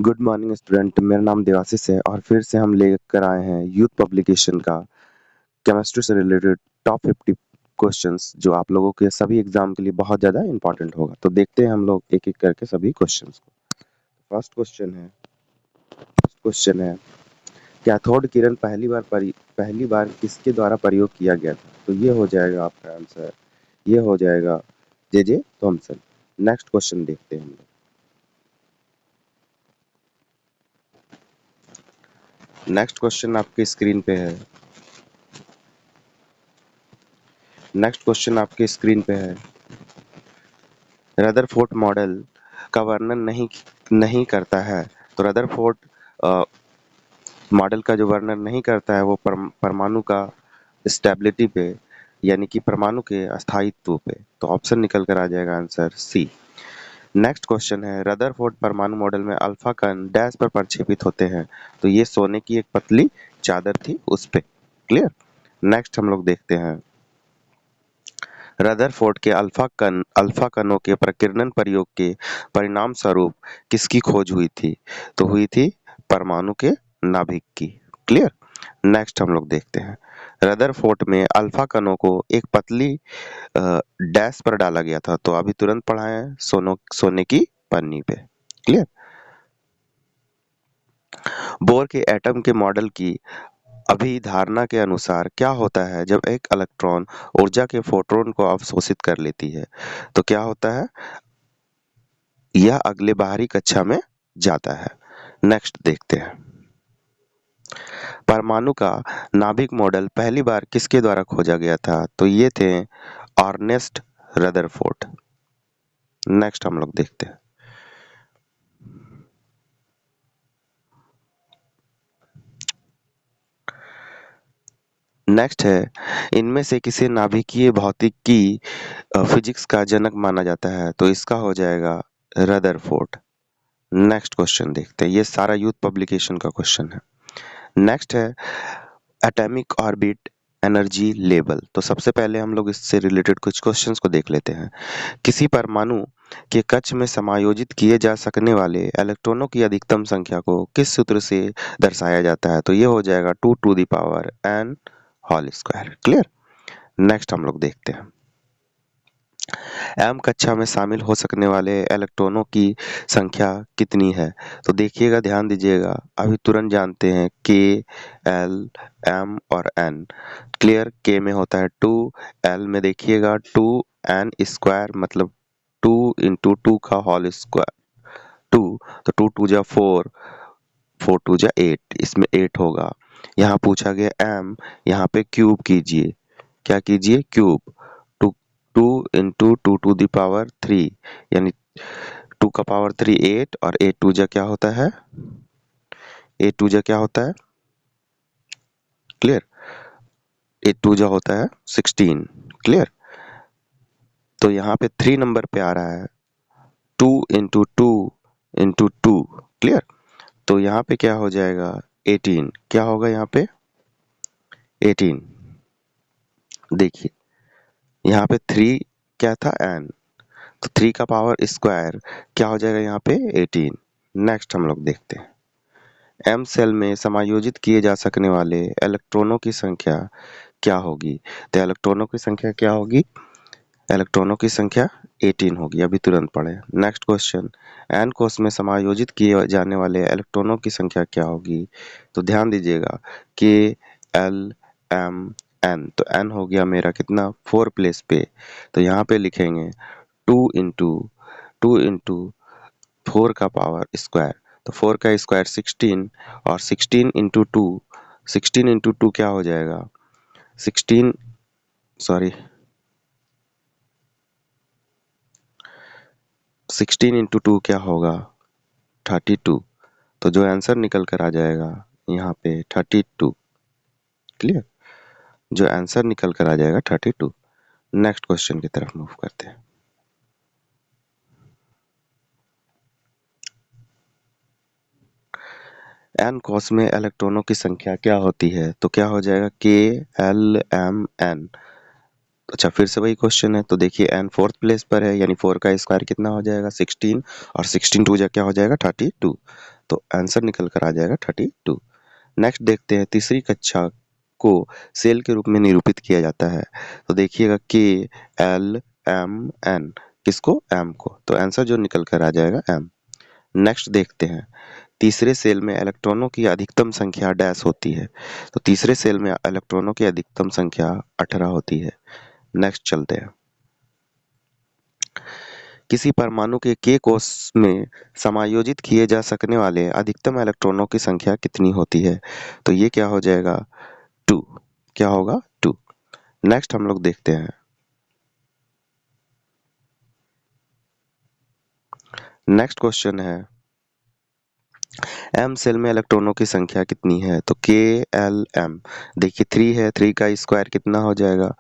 Good morning student, मेरा नाम देवाशीष है और फिर से हम लेकर आए हैं यूथ पब्लिकेशन का केमिस्ट्री से रिलेटेड टॉप 50 क्वेश्चंस जो आप लोगों के सभी एग्जाम के लिए बहुत ज़्यादा इंपॉर्टेंट होगा। तो देखते हैं हम लोग एक-एक करके सभी क्वेश्चंस को। फर्स्ट क्वेश्चन है कैथोड किरण पहली बार किसके द्वारा प्रयोग किया गया था? तो ये हो जाएगा आपका आंसर, ये हो जाएगा जे थॉमसन। नेक्स्ट क्वेश्चन देखते हैं हम लोग। नेक्स्ट क्वेश्चन आपके स्क्रीन पे है। रदरफोर्ड मॉडल का वर्णन नहीं करता है। तो रदरफोर्ड मॉडल का जो वर्णन नहीं करता है वो परमाणु का स्टेबिलिटी पे यानी कि परमाणु के अस्थायित्व पे। तो ऑप्शन निकल कर आ जाएगा आंसर सी। नेक्स्ट क्वेश्चन है रदरफोर्ड परमाणु मॉडल में अल्फा कण डैश पर प्रक्षेपित होते हैं। तो ये सोने की एक पतली चादर थी उस पे। क्लियर। नेक्स्ट हम लोग देखते हैं रदरफोर्ड के अल्फा कणों के प्रकीर्णन प्रयोग के परिणाम स्वरूप किसकी खोज हुई थी? तो हुई थी परमाणु के नाभिक की। क्लियर। नेक्स्ट हम लोग देखते हैं रदरफोर्ड में अल्फा कणों को एक पतली डैश पर डाला गया था। तो अभी तुरंत पढ़ाए सोने की पन्नी पे। क्लियर। बोर के एटम के मॉडल की अभिधारणा के अनुसार क्या होता है जब एक इलेक्ट्रॉन ऊर्जा के फोटोन को अवशोषित कर लेती है? तो क्या होता है? यह अगले बाहरी कक्षा में जाता है। नेक्स्ट देखते हैं परमाणु का नाभिक मॉडल पहली बार किसके द्वारा खोजा गया था? तो ये थे अर्नेस्ट रदरफोर्ड। नेक्स्ट हम लोग देखते हैं नेक्स्ट है इनमें से किसे नाभिकीय भौतिकी फिजिक्स का जनक माना जाता है? तो इसका हो जाएगा रदरफोर्ड। नेक्स्ट क्वेश्चन देखते हैं, ये सारा यूथ पब्लिकेशन का क्वेश्चन है। नेक्स्ट है एटॉमिक ऑर्बिट एनर्जी लेवल। तो सबसे पहले हम लोग इससे रिलेटेड कुछ क्वेश्चंस को देख लेते हैं। किसी परमाणु के कक्ष में समायोजित किए जा सकने वाले इलेक्ट्रॉनों की अधिकतम संख्या को किस सूत्र से दर्शाया जाता है? तो ये हो जाएगा 2 to the power n whole square. Clear. Next हम लोग देखते हैं एम कक्षा में शामिल हो सकने वाले इलेक्ट्रॉनों की संख्या कितनी है? तो देखिएगा, ध्यान दीजिएगा, अभी तुरंत जानते हैं के, एल, एम और एन। क्लियर। के में होता है 2, एल में देखिएगा 2, एन स्क्वायर मतलब 2 इंटू 2 का होल स्क्वायर 2, तो 2 टू जा 4, 4 टू जा 8, इसमें 8 होगा। यहाँ पूछा गया एम, यहाँ पे क्यूब कीजिए। क्या कीजिए? Cube. 2 into 2 to the power 3 यानी 2 का पावर 3 8 और 8 टू जा क्या होता है? 8 टू जा क्या होता है? क्लियर। 8 टू जा होता है 16। क्लियर। तो यहाँ पे 3 नंबर पे आ रहा है 2 इंटू 2 इंटू 2। क्लियर। तो यहाँ पे क्या हो जाएगा? 18। क्या होगा यहाँ पे? 18। देखिए यहाँ पे 3 क्या था? n। तो 3 का पावर स्क्वायर क्या हो जाएगा यहाँ पे? 18। नेक्स्ट हम लोग देखते हैं एम सेल में समायोजित किए जा सकने वाले इलेक्ट्रॉनों की संख्या क्या होगी? तो इलेक्ट्रॉनों की संख्या क्या होगी? इलेक्ट्रॉनों की संख्या 18 होगी। अभी तुरंत पढ़े। नेक्स्ट क्वेश्चन एन कोश में समायोजित किए जाने वाले इलेक्ट्रॉनों की संख्या क्या होगी? तो ध्यान दीजिएगा के, एल, एम, एन। तो एन हो गया मेरा कितना? 4 प्लेस पे। तो यहाँ पे लिखेंगे 2 इंटू 4 का पावर स्क्वायर। तो 4 का स्क्वायर 16 और 16 इंटू 2, 16 इंटू 2 क्या हो जाएगा? 16 सॉरी 16 इंटू 2 क्या होगा? 32। तो जो आंसर निकल कर आ जाएगा यहाँ पे 32। क्लियर। जो आंसर निकल कर आ जाएगा 32। नेक्स्ट क्वेश्चन की तरफ मूव करते हैं। एन कोश में इलेक्ट्रॉनों की संख्या क्या होती है? तो क्या हो जाएगा? के, एल, एम, एन। अच्छा, फिर से वही क्वेश्चन है। तो देखिए एन 4th प्लेस पर है यानी 4 का स्क्वायर कितना हो जाएगा? 16 और 16 टू जा क्या हो जाएगा? 32। तो आंसर निकल कर आ जाएगा 32। नेक्स्ट देखते हैं तीसरी कक्षा को सेल के रूप में निरूपित किया जाता है। तो देखिएगा के एल एम एन, किसको? एम को, तो आंसर जो निकल कर आ जाएगा एम। नेक्स्ट देखते हैं तीसरे सेल में इलेक्ट्रॉनों की अधिकतम संख्या डैश होती है। तो तीसरे सेल में इलेक्ट्रॉनों की अधिकतम संख्या 18 होती है। नेक्स्ट चलते हैं, किसी परमाणु के k कोष में समायोजित किए जा सकने वाले अधिकतम इलेक्ट्रॉनों की संख्या कितनी होती है? तो ये क्या हो जाएगा? 2। क्या होगा? 2। नेक्स्ट हम लोग देखते हैं, नेक्स्ट क्वेश्चन है एम सेल में इलेक्ट्रॉनों की संख्या कितनी है? तो के एल एम, देखिए 3 है, 3 का स्क्वायर कितना हो जाएगा?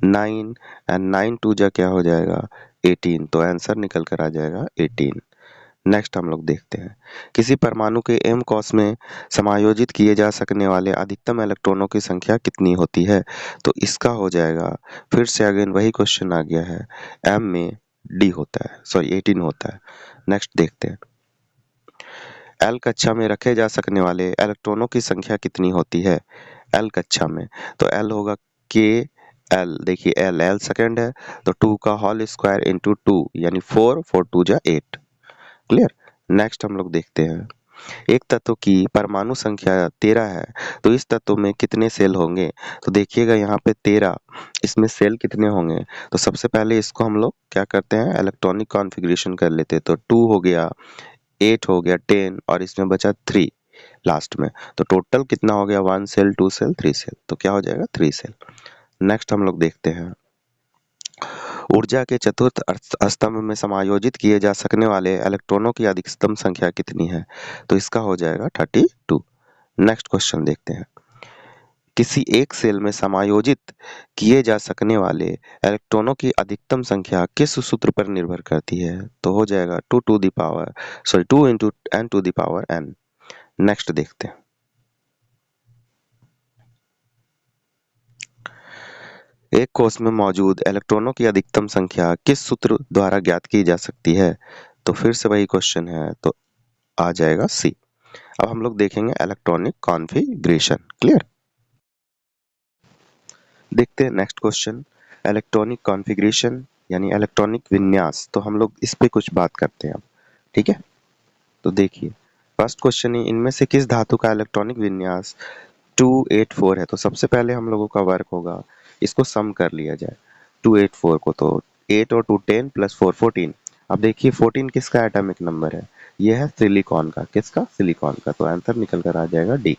9, एंड 9 2 जा क्या हो जाएगा? 18, तो आंसर निकल कर आ जाएगा 18। नेक्स्ट हम लोग देखते हैं, किसी परमाणु के m कोष में समायोजित किए जा सकने वाले अधिकतम इलेक्ट्रॉनों की संख्या कितनी होती है? तो इसका हो जाएगा, फिर से अगेन वही क्वेश्चन आ गया है, m में d होता है, सॉरी 18 होता है। नेक्स्ट देखते हैं, L कक्षा में रखे जा सकने वाले इलेक्ट्रॉनों की संख्या कितनी होती है L कक्षा में? तो L होगा के एल, देखिए L सेकेंड है, तो 2 का होल स्क्वायर इंटू 2 यानी 4, 4 2 जा 8। क्लियर। नेक्स्ट हम लोग देखते हैं, एक तत्व की परमाणु संख्या 13 है, तो इस तत्व में कितने सेल होंगे? तो देखिएगा यहाँ पे 13, इसमें सेल कितने होंगे? तो सबसे पहले इसको हम लोग क्या करते हैं, इलेक्ट्रॉनिक कॉन्फ़िगरेशन कर लेते हैं। तो 2 हो गया, 8 हो गया, 10, और इसमें बचा 3 लास्ट में, तो टोटल कितना हो गया? 1 सेल, 2 सेल, 3 सेल, तो क्या हो जाएगा? 3 सेल। नेक्स्ट हम लोग देखते हैं, ऊर्जा के चतुर्थ स्तंभ में समायोजित किए जा सकने वाले इलेक्ट्रॉनों की अधिकतम संख्या कितनी है? तो इसका हो जाएगा 32। नेक्स्ट क्वेश्चन देखते हैं, किसी एक सेल में समायोजित किए जा सकने वाले इलेक्ट्रॉनों की अधिकतम संख्या किस सूत्र पर निर्भर करती है? तो हो जाएगा 2 to the power, sorry 2 into n to the power n। Next देखते हैं, एक कोष में मौजूद इलेक्ट्रॉनों की अधिकतम संख्या किस सूत्र द्वारा ज्ञात की जा सकती है? तो फिर से वही क्वेश्चन है, तो आ जाएगा सी। अब हम लोग देखेंगे इलेक्ट्रॉनिक कॉन्फ़िगरेशन। क्लियर। देखते हैं नेक्स्ट क्वेश्चन, इलेक्ट्रॉनिक कॉन्फ़िगरेशन यानी इलेक्ट्रॉनिक विन्यास। तो हम लोग इस पे कुछ बात करते हैं अब, ठीक है। तो देखिए फर्स्ट क्वेश्चन है, इनमें से किस धातु का इलेक्ट्रॉनिक विन्यास 284 है? तो सबसे पहले हम लोगों का वर्क होगा, इसको सम कर लिया जाए 284 को, तो 8 और 2 10 प्लस 4 14। अब देखिए 14 किसका एटॉमिक नंबर है? ये है सिलिकॉन का, किसका? सिलिकॉन का, तो आंसर निकल कर आ जाएगा डी।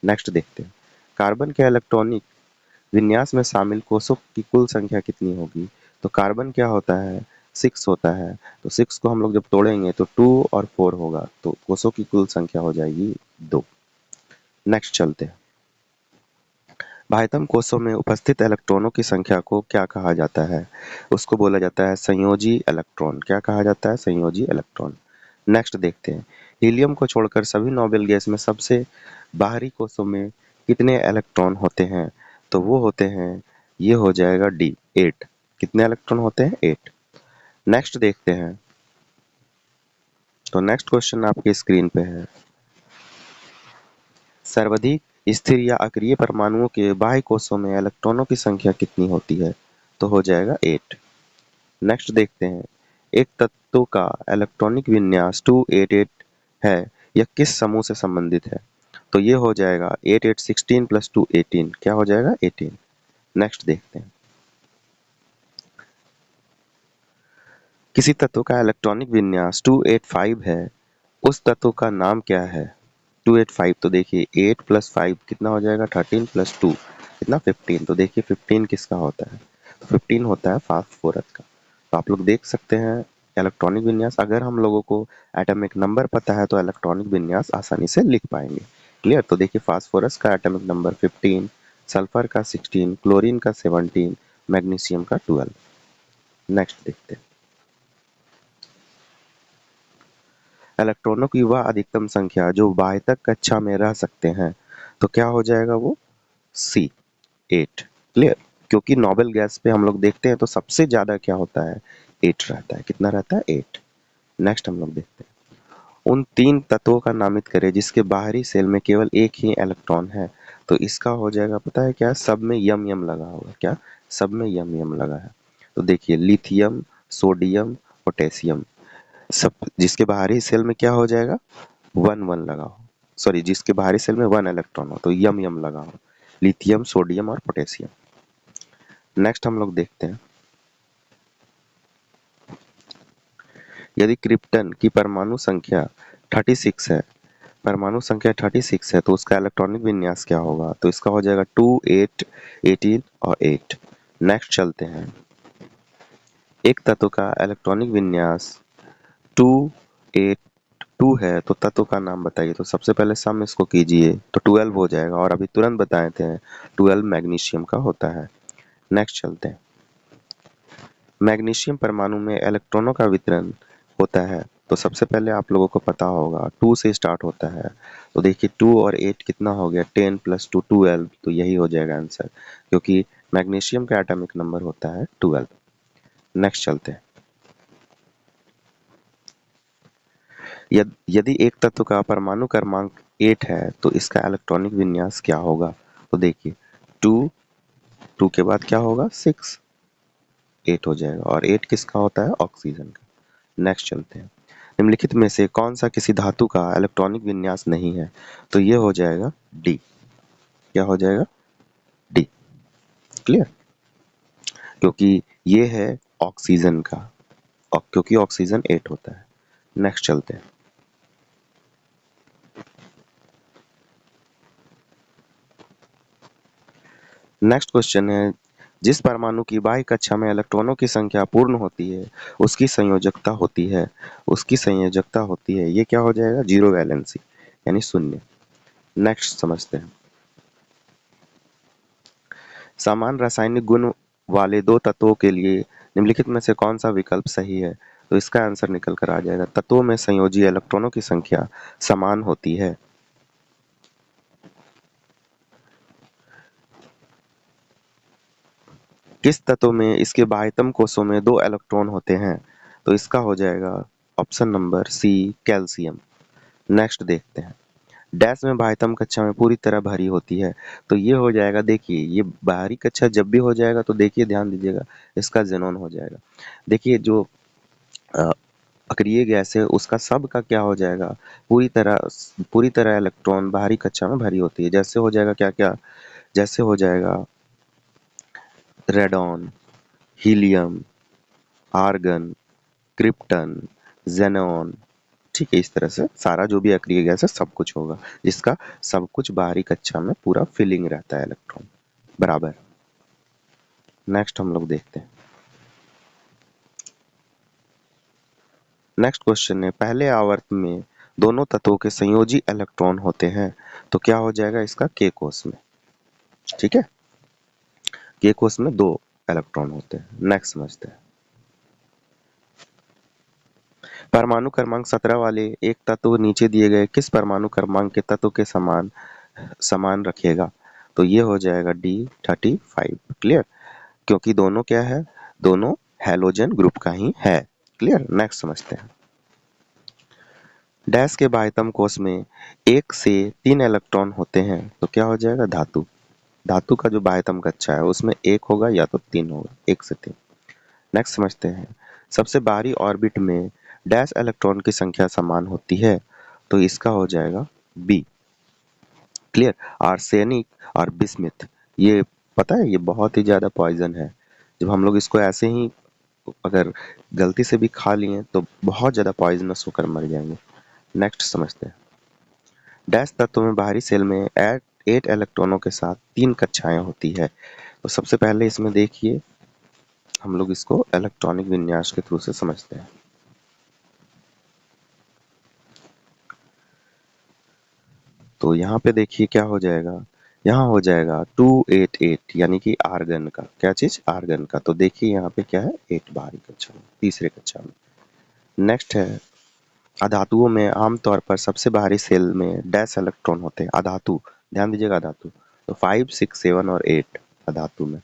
नेक्स्ट देखते हैं, कार्बन के इलेक्ट्रॉनिक विन्यास में शामिल कोषों की कुल संख्या कितनी होगी? तो कार्बन क्या होता है? 6 होता है, तो 6 को हम लोग जब तोड़ेंगे तो 2 और 4 होगा, तो कोषों की कुल संख्या हो जाएगी 2। नेक्स्ट चलते हैं, बाह्यतम कोषों में उपस्थित इलेक्ट्रॉनों की संख्या को क्या कहा जाता है? उसको बोला जाता है संयोजी इलेक्ट्रॉन। क्या कहा जाता है? संयोजी इलेक्ट्रॉन। नेक्स्ट देखते हैं, हीलियम को छोड़कर सभी नोबेल गैस में सबसे बाहरी कोषों में कितने इलेक्ट्रॉन होते हैं? तो वो होते हैं, ये हो जाएगा डी 8। कितने इलेक्ट्रॉन होते हैं? 8। नेक्स्ट देखते हैं, तो नेक्स्ट क्वेश्चन आपके स्क्रीन पे है, सर्वाधिक स्थिर या अक्रिय परमाणुओं के बाह्य कोषों में इलेक्ट्रॉनों की संख्या कितनी होती है? तो हो जाएगा 8। नेक्स्ट देखते हैं, एक तत्व का इलेक्ट्रॉनिक विन्यास 288 है, यह किस समूह से संबंधित है? तो ये हो जाएगा 8 8 16 प्लस 2 18। क्या हो जाएगा? 18। नेक्स्ट देखते हैं, किसी तत्व का इलेक्ट्रॉनिक विन्यास 285 है, उस तत्व का नाम क्या है? 285, तो देखिए 8 प्लस 5 कितना हो जाएगा? 13 प्लस 2 कितना? 15। तो देखिए 15 किसका होता है? तो 15 होता है फास्फोरस का। तो आप लोग देख सकते हैं इलेक्ट्रॉनिक विन्यास, अगर हम लोगों को एटॉमिक नंबर पता है तो इलेक्ट्रॉनिक विन्यास आसानी से लिख पाएंगे। क्लियर। तो देखिए फास्फोरस का एटॉमिक नंबर 15, सल्फर का 16, क्लोरीन का 17, मैग्नीशियम का 12। नेक्स्ट देखते हैं, इलेक्ट्रॉनों की वह अधिकतम संख्या जो बाह्यतक कक्षा में रह सकते हैं, तो क्या हो जाएगा? वो सी 8। क्लियर। क्योंकि नोबेल गैस पे हम लोग देखते हैं तो सबसे ज्यादा क्या होता है? 8 रहता है। कितना रहता है? 8। नेक्स्ट हम लोग देखते हैं, उन 3 तत्वों का नामित करें जिसके बाहरी शेल में केवल एक ही इलेक्ट्रॉन है। तो इसका हो जाएगा पता है क्या, सब में यम यम लगा होगा। क्या, सब में यम यम लगा है। तो देखिए लिथियम, सोडियम, पोटेशियम, सब जिसके बाहरी शेल में क्या हो जाएगा, 1 1 लगा हो, सॉरी जिसके बाहरी शेल में 1 इलेक्ट्रॉन हो तो यम यम लगा हो, लिथियम, सोडियम और पोटेशियम। नेक्स्ट हम लोग देखते हैं, यदि क्रिप्टन की परमाणु संख्या 36 है, परमाणु संख्या 36 है तो उसका इलेक्ट्रॉनिक विन्यास क्या होगा। तो इसका हो जाएगा 2 8 18 और 8। नेक्स्ट चलते हैं, एक तत्व का इलेक्ट्रॉनिक विन्यास 2 8 2 है तो तत्व का नाम बताइए। तो सबसे पहले सम इसको कीजिए तो 12 हो जाएगा और अभी तुरंत बताए थे 12 मैग्नीशियम का होता है। नेक्स्ट चलते हैं, मैग्नीशियम परमाणु में इलेक्ट्रॉनों का वितरण होता है तो सबसे पहले आप लोगों को पता होगा 2 से स्टार्ट होता है। तो देखिए 2 और 8 कितना हो गया, 10 + 2 12, तो यही हो जाएगा आंसर, क्योंकि मैग्नीशियम का एटॉमिक नंबर होता है 12। नेक्स्ट चलते हैं, यदि एक तत्व का परमाणु क्रमांक 8 है तो इसका इलेक्ट्रॉनिक विन्यास क्या होगा। तो देखिए 2 2 के बाद क्या होगा, 6 8 हो जाएगा और 8 किसका होता है, ऑक्सीजन का। नेक्स्ट चलते हैं, निम्नलिखित में से कौन सा किसी धातु का इलेक्ट्रॉनिक विन्यास नहीं है। तो ये हो जाएगा डी। क्या हो जाएगा, डी। क्लियर, क्योंकि ये है ऑक्सीजन का, और क्योंकि ऑक्सीजन 8 होता है। नेक्स्ट चलते हैं, नेक्स्ट क्वेश्चन है, जिस परमाणु की बाह्य कक्षा में इलेक्ट्रॉनों की संख्या पूर्ण होती है उसकी संयोजकता होती है, उसकी संयोजकता होती है, ये क्या हो जाएगा, जीरो वैलेंसी यानी शून्य। नेक्स्ट समझते हैं, समान रासायनिक गुण वाले दो तत्वों के लिए निम्नलिखित में से कौन सा विकल्प सही है। तो इसका आंसर निकल कर आ जाएगा, तत्वों में संयोजी इलेक्ट्रॉनों की संख्या समान होती है। किस तत्व में इसके बाह्यतम कोशों में 2 इलेक्ट्रॉन होते हैं। तो इसका हो जाएगा option number C, calcium. Next देखते हैं, डैश में बाह्यतम कक्षा में पूरी तरह भरी होती है। तो ये हो जाएगा, देखिए ये बाहरी कक्षा जब भी हो जाएगा तो देखिए ध्यान दीजिएगा, इसका जेनॉन हो जाएगा। देखिए जो अ, अक्रिय गैस है उसका सब का क्या हो जाएगा, पूरी तरह इलेक्ट्रॉन बाहरी कक्षा में भरी होती है। जैसे हो जाएगा क्या क्या, जैसे हो जाएगा radon, helium, argon, krypton, xenon. ठीक है, इस तरह से सारा जो भी अक्रिय गैस है सब कुछ होगा, जिसका सब कुछ बाहरी कक्षा में पूरा फिलिंग रहता है इलेक्ट्रॉन बराबर। नेक्स्ट हम लोग देखते हैं, नेक्स्ट क्वेश्चन है, पहले आवर्त में दोनों तत्वों के संयोजी इलेक्ट्रॉन होते हैं। तो क्या हो जाएगा इसका, के कोष में। ठीक है, के कोष में 2 इलेक्ट्रॉन होते हैं। नेक्स्ट समझते हैं, परमाणु क्रमांक 17 वाले एक तत्व नीचे दिए गए किस परमाणु क्रमांक के तत्व के समान समान रखेगा। तो ये हो जाएगा D35। क्लियर, क्योंकि दोनों क्या है, दोनों हैलोजन ग्रुप का ही है। क्लियर, नेक्स्ट समझते हैं, डैश के बाह्यतम कोश में 1 से 3 इलेक्ट्रॉन होते हैं। तो क्या हो जाएगा, धातु। धातु का जो बाह्यतम कक्षा है उसमें 1 होगा या तो 3 होगा, 1 से 3। नेक्स्ट समझते हैं, सबसे बाहरी ऑर्बिट में डैश इलेक्ट्रॉन की संख्या समान होती है। तो इसका हो जाएगा बी। क्लियर, आर्सेनिक और बिस्मिथ, ये पता है ये बहुत ही ज्यादा पॉइजन है। जब हम लोग इसको ऐसे ही अगर गलती से भी खा लिए तो बहुत ज्यादा पॉइजनस होकर मर जाएंगे। नेक्स्ट समझते हैं, डैश तत्व में बाहरी सेल में 8 इलेक्ट्रॉनों के साथ 3 कक्षाएं होती है। तो सबसे पहले इसमें देखिए हम लोग इसको इलेक्ट्रॉनिक विन्यास के थ्रू से समझते हैं। तो यहाँ पे देखिए क्या हो जाएगा, यहाँ हो जाएगा 288 यानी कि आर्गन का, क्या चीज, आर्गन का। तो देखिए यहाँ पे क्या है, 8 बाहरी कक्षा में, तीसरे कक्षा में। नेक्स्ट है, अधातुओं में आमतौर पर सबसे बाहरी सेल में डैश इलेक्ट्रॉन होते हैं। अधातु, ध्यान दीजिएगा अधातु, तो 5 6 7 और 8 अधातु में।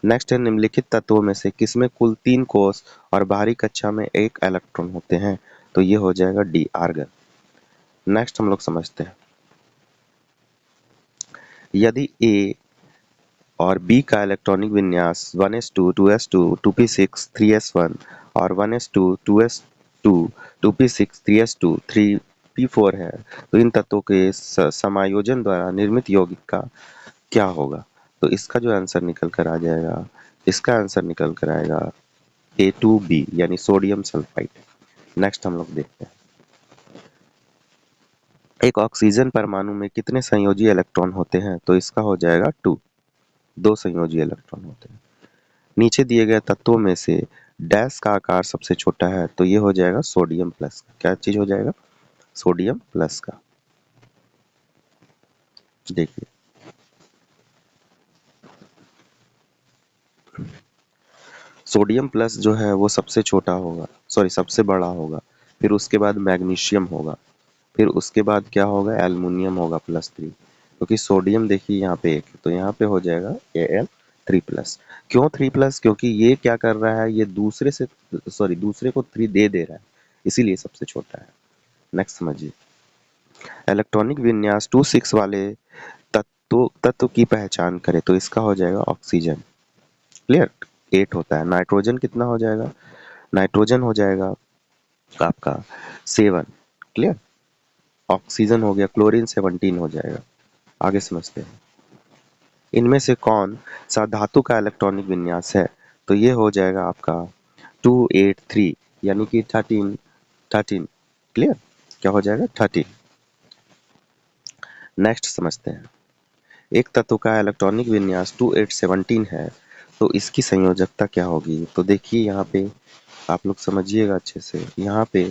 नेक्स्ट है, निम्नलिखित तत्वों में से किसमें कुल 3 कोष और बाहरी कक्षा में 1 इलेक्ट्रॉन होते हैं। तो ये हो जाएगा डी आर्गन। नेक्स्ट हम लोग समझते हैं, यदि ए और बी का इलेक्ट्रॉनिक विन्यास 1s2, 2s2, 2p6, 3s1 और 1s2, 2s2, 2p6, 3s2, 3p4 है, तो इन तत्वों के समायोजन द्वारा निर्मित यौगिक का क्या होगा? तो इसका जो आंसर निकल कर आ जाएगा, इसका आंसर निकल कर आएगा A2B यानी सोडियम सल्फाइड। नेक्स्ट हम लोग देखते हैं, एक ऑक्सीजन परमाणु में कितने संयोजी इलेक्ट्रॉन होते हैं? तो इसका हो जाएगा 2, 2 संयोजी इलेक्ट्रॉन होते हैं। नीचे दिए गए तत्वों में से डैश का आकार सबसे छोटा है, तो ये हो जाएगा सोडियम प्लस का। क्या चीज हो जाएगा? सोडियम प्लस का। देखिए, सोडियम प्लस जो है वो सबसे छोटा होगा, सॉरी सबसे बड़ा होगा, फिर उसके बाद मैग्नीशियम होगा, फिर उसके बाद क्या होगा? एल्युमिनियम होगा +3, क्योंकि सोडियम देखिए यहाँ पे 1 है, तो यहाँ पे हो जाएगा Al3+। क्यों 3+? क्योंकि ये क्या कर रहा है, ये दूसरे को 3 दे दे रहा है, इसीलिए सबसे छोटा है। नेक्स्ट समझिए, इलेक्ट्रॉनिक विन्यास 2,6 वाले तत्व की पहचान करें, तो इसका हो जाएगा ऑक्सीजन। क्लियर? 8 होता है। नाइट्रोजन कितना हो जाएगा? नाइट्रोजन हो जाएगा आपका 7। क्लियर? ऑक्सीजन हो गया, क्लोरीन 17 हो जाएगा। आगे समझते हैं, इनमें से कौन सा धातु का इलेक्ट्रॉनिक विन्यास है? तो ये हो जाएगा आपका 283 यानी कि 13। क्लियर? क्या हो जाएगा? 13। नेक्स्ट समझते हैं, एक तत्व का इलेक्ट्रॉनिक विन्यास 2817 है, तो इसकी संयोजकता क्या होगी? तो देखिए यहाँ पे आप लोग समझिएगा अच्छे से, यहाँ पे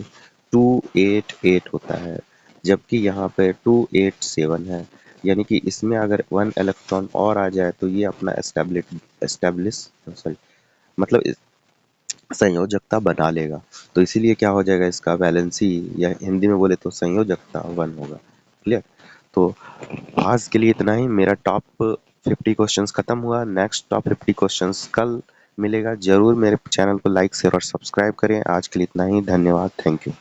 288 होता है, जबकि यहाँ पे 287 है, यानी कि इसमें अगर 1 इलेक्ट्रॉन और आ जाए तो ये अपना एस्टेब्लिश सॉरी मतलब संयोजकता बना लेगा, तो इसीलिए क्या हो जाएगा, इसका वैलेंसी या हिंदी में बोले तो संयोजकता 1 होगा। क्लियर? तो आज के लिए इतना ही। मेरा टॉप 50 क्वेश्चंस खत्म हुआ। नेक्स्ट टॉप 50 क्वेश्चंस कल मिलेगा। जरूर मेरे चैनल को लाइक शेयर और सब्सक्राइब करें। आज के लिए इतना ही। धन्यवाद। Thank you.